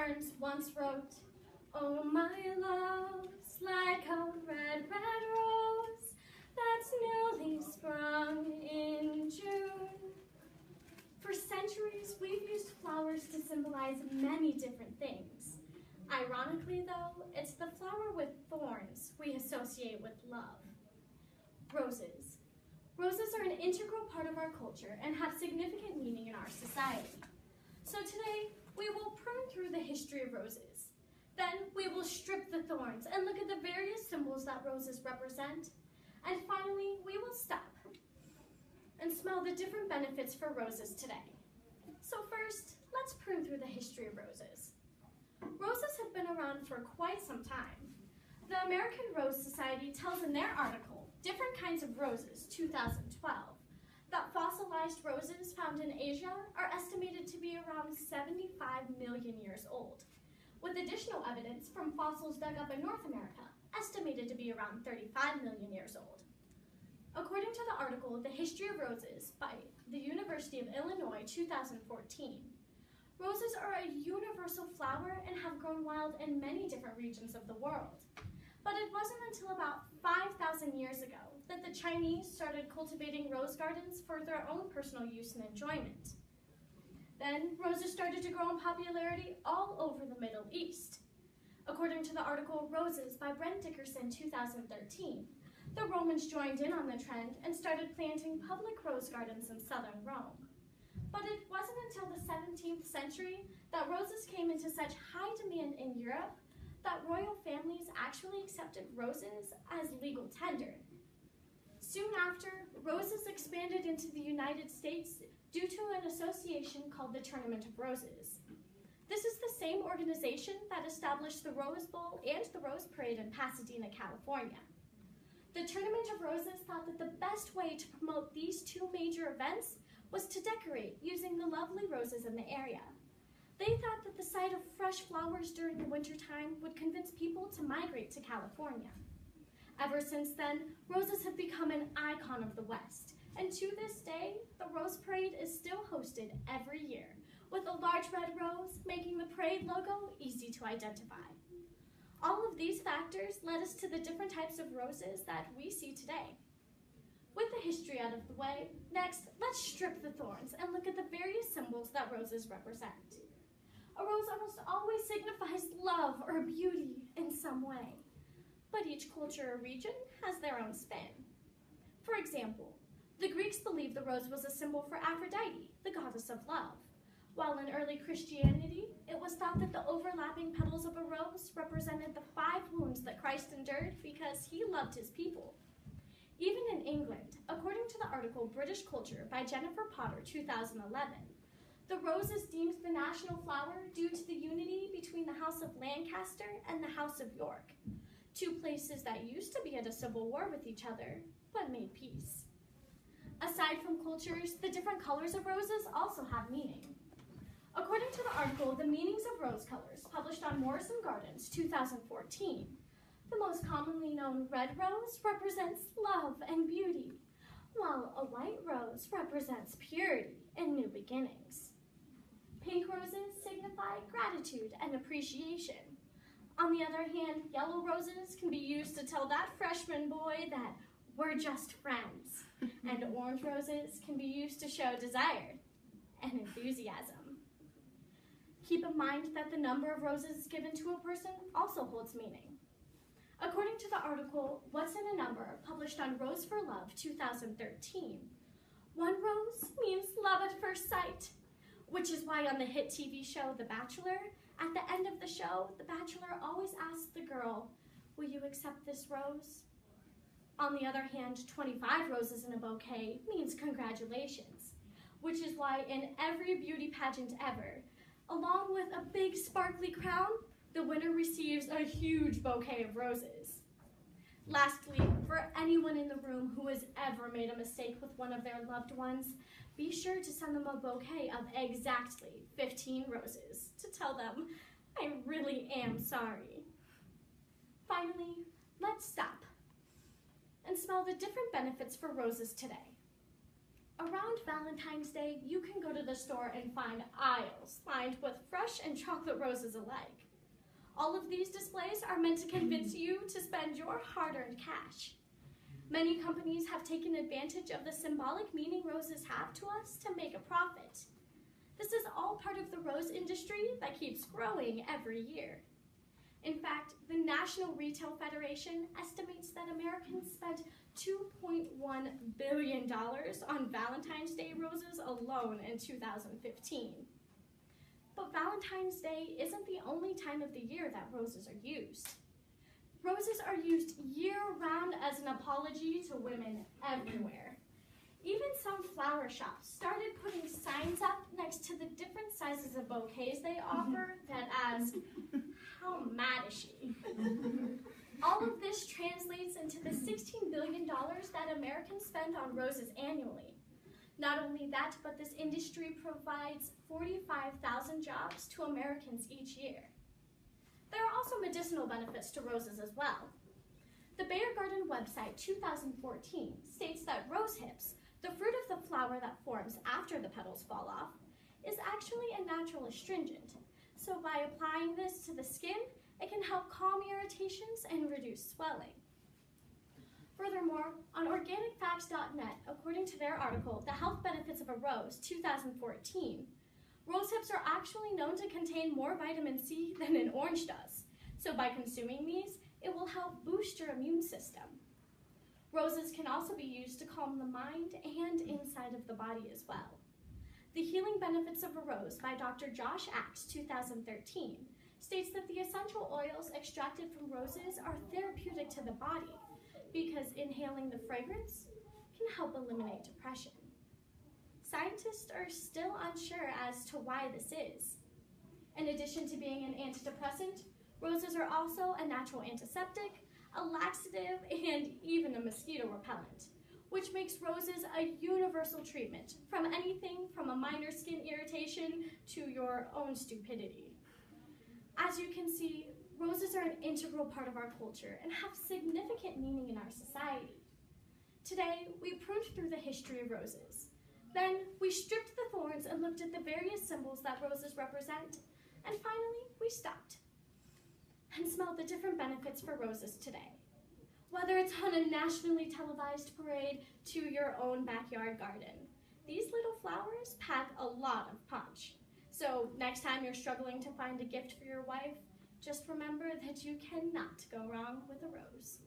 Burns once wrote, "Oh, my love's like a red, red rose that's newly sprung in June." For centuries, we've used flowers to symbolize many different things. Ironically, though, it's the flower with thorns we associate with love. Roses. Roses are an integral part of our culture and have significant meaning in our society. So today, we will prune through the history of roses. Then we will strip the thorns and look at the various symbols that roses represent. And finally, we will stop and smell the different benefits for roses today. So first, let's prune through the history of roses. Roses have been around for quite some time. The American Rose Society tells in their article, Different Kinds of Roses, 2012, that fossilized roses found in Asia are estimated to be around 75 million years old, with additional evidence from fossils dug up in North America, estimated to be around 35 million years old. According to the article, The History of Roses by the University of Illinois, 2014, roses are a universal flower and have grown wild in many different regions of the world. But it wasn't until about 5,000 years ago that the Chinese started cultivating rose gardens for their own personal use and enjoyment. Then, roses started to grow in popularity all over the Middle East. According to the article Roses by Brent Dickerson, 2013, the Romans joined in on the trend and started planting public rose gardens in southern Rome. But it wasn't until the 17th century that roses came into such high demand in Europe that royal families actually accepted roses as legal tender. Soon after, roses expanded into the United States due to an association called the Tournament of Roses. This is the same organization that established the Rose Bowl and the Rose Parade in Pasadena, California. The Tournament of Roses thought that the best way to promote these two major events was to decorate using the lovely roses in the area. They thought that the sight of fresh flowers during the wintertime would convince people to migrate to California. Ever since then, roses have become an icon of the West, and to this day, the Rose Parade is still hosted every year, with a large red rose making the parade logo easy to identify. All of these factors led us to the different types of roses that we see today. With the history out of the way, next, let's strip the thorns and look at the various symbols that roses represent. A rose almost always signifies love or beauty in some way, but each culture or region has their own spin. For example, the Greeks believed the rose was a symbol for Aphrodite, the goddess of love, while in early Christianity, it was thought that the overlapping petals of a rose represented the 5 wounds that Christ endured because he loved his people. Even in England, according to the article British Culture by Jennifer Potter, 2011, the rose is deemed the national flower due to the unity between the House of Lancaster and the House of York, 2 places that used to be at a civil war with each other, but made peace. Aside from cultures, the different colors of roses also have meaning. According to the article, The Meanings of Rose Colors, published on Morrison Gardens, 2014, the most commonly known red rose represents love and beauty, while a white rose represents purity and new beginnings. Pink roses signify gratitude and appreciation. On the other hand, yellow roses can be used to tell that freshman boy that we're just friends, and orange roses can be used to show desire and enthusiasm. Keep in mind that the number of roses given to a person also holds meaning. According to the article, What's in a Number, published on Rose for Love, 2013, 1 rose means love at first sight, which is why on the hit TV show The Bachelor, at the end of the show, the bachelor always asks the girl, "Will you accept this rose?" On the other hand, 25 roses in a bouquet means congratulations, which is why in every beauty pageant ever, along with a big sparkly crown, the winner receives a huge bouquet of roses. Lastly, for anyone in the room who has ever made a mistake with one of their loved ones, be sure to send them a bouquet of exactly 15 roses to tell them, "I really am sorry." Finally, let's stop and smell the different benefits for roses today. Around Valentine's Day, you can go to the store and find aisles lined with fresh and chocolate roses alike. All of these displays are meant to convince you to spend your hard-earned cash. Many companies have taken advantage of the symbolic meaning roses have to us to make a profit. This is all part of the rose industry that keeps growing every year. In fact, the National Retail Federation estimates that Americans spent $2.1 billion on Valentine's Day roses alone in 2015. But Valentine's Day isn't the only time of the year that roses are used. Roses are used year-round as an apology to women everywhere. Even some flower shops started putting signs up next to the different sizes of bouquets they offer that ask, "How mad is she?" All of this translates into the $16 billion that Americans spend on roses annually. Not only that, but this industry provides 45,000 jobs to Americans each year. There are also medicinal benefits to roses as well. The Bayer Garden website 2014 states that rose hips, the fruit of the flower that forms after the petals fall off, is actually a natural astringent. So by applying this to the skin, it can help calm irritations and reduce swelling. Furthermore, on organicfacts.net, according to their article, The Health Benefits of a Rose, 2014, rose hips are actually known to contain more vitamin C than an orange does. So by consuming these, it will help boost your immune system. Roses can also be used to calm the mind and inside of the body as well. The Healing Benefits of a Rose by Dr. Josh Axe, 2013, states that the essential oils extracted from roses are therapeutic to the body because inhaling the fragrance can help eliminate depression. Scientists are still unsure as to why this is. In addition to being an antidepressant, roses are also a natural antiseptic, a laxative, and even a mosquito repellent, which makes roses a universal treatment from anything from a minor skin irritation to your own stupidity. As you can see, roses are an integral part of our culture and have significant meaning in our society. Today, we pruned through the history of roses. Then, we stripped the thorns and looked at the various symbols that roses represent. And finally, we stopped and smelled the different benefits for roses today. Whether it's on a nationally televised parade to your own backyard garden, these little flowers pack a lot of punch. So next time you're struggling to find a gift for your wife, just remember that you cannot go wrong with a rose.